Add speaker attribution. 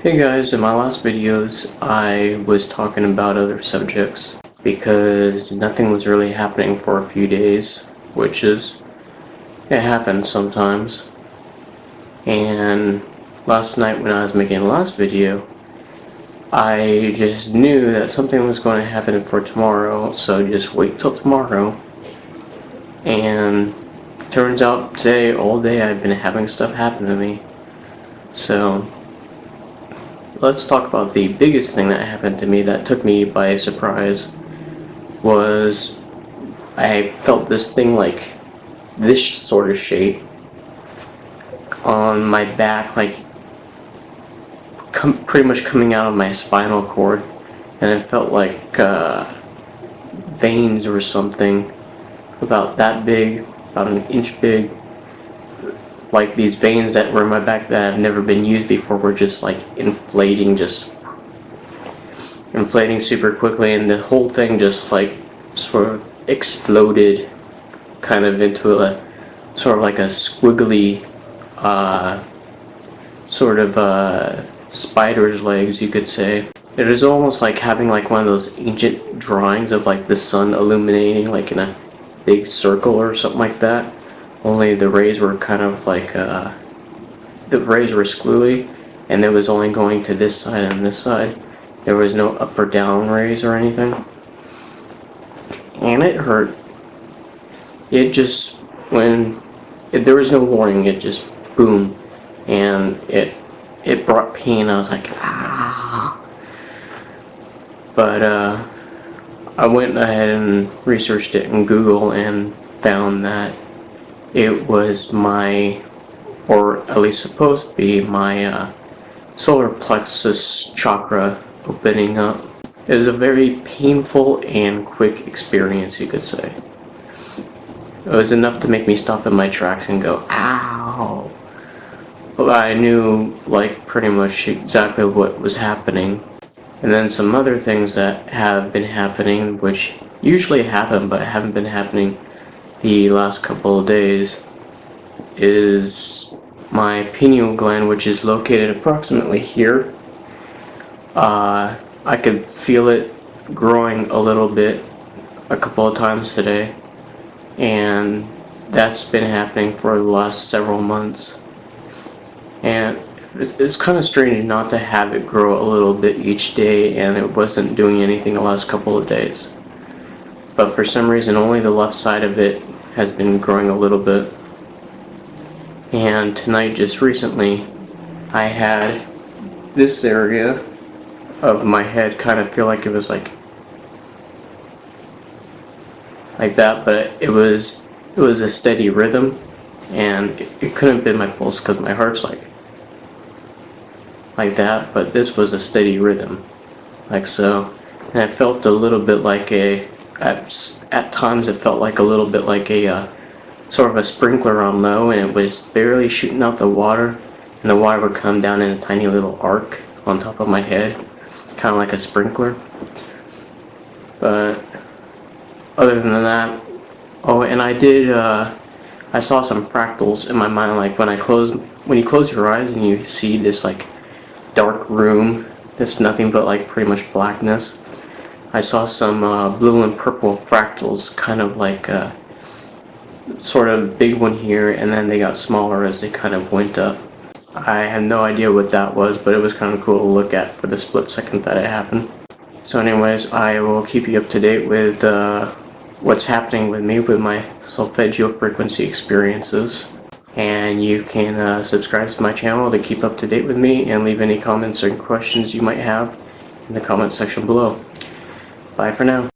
Speaker 1: Hey guys, in my last videos I was talking about other subjects because nothing was really happening for a few days, which is, it happens sometimes. And last night when I was making the last video, I just knew that something was going to happen for tomorrow, so just wait till tomorrow. And turns out today, all day, I've been having stuff happen to me. So let's talk about the biggest thing that happened to me that took me by surprise. Was I felt this thing like this sort of shape on my back, like pretty much coming out of my spinal cord, and it felt like veins or something about that big, about an inch big. Like these veins that were in my back that have never been used before were just like inflating super quickly, and the whole thing just like sort of exploded kind of into a sort of like a squiggly spider's legs, you could say. It is almost like having like one of those ancient drawings of like the sun illuminating like in a big circle or something like that. Only the rays were kind of like, the rays were squiggly, and it was only going to this side and this side. There was no up or down rays or anything. And it hurt. It just, there was no warning, it just boom. And it brought pain. I was like, ah. But, I went ahead and researched it in Google and found that it was my, or at least supposed to be, my solar plexus chakra opening up. It was a very painful and quick experience, you could say. It was enough to make me stop in my tracks and go, ow! But I knew, like, pretty much exactly what was happening. And then some other things that have been happening, which usually happen but haven't been happening the last couple of days, is my pineal gland, which is located approximately here. I could feel it growing a little bit a couple of times today, and that's been happening for the last several months. And it's kind of strange not to have it grow a little bit each day, and it wasn't doing anything the last couple of days. But for some reason only the left side of it has been growing a little bit. And tonight, just recently, I had this area of my head kind of feel like it was like that, but it was a steady rhythm, and it couldn't have been my pulse because my heart's like that, but this was a steady rhythm, like so. And it felt a little bit like at times it felt like a little bit like a sort of a sprinkler on low, and it was barely shooting out the water, and the water would come down in a tiny little arc on top of my head, kind of like a sprinkler. But other than that, oh, and I saw some fractals in my mind, like when you close your eyes and you see this like dark room that's nothing but like pretty much blackness. I saw some blue and purple fractals, kind of like sort of big one here, and then they got smaller as they kind of went up. I have no idea what that was, but it was kind of cool to look at for the split second that it happened. So anyways, I will keep you up to date with what's happening with me with my solfeggio frequency experiences. And you can subscribe to my channel to keep up to date with me, and leave any comments or questions you might have in the comment section below. Bye for now.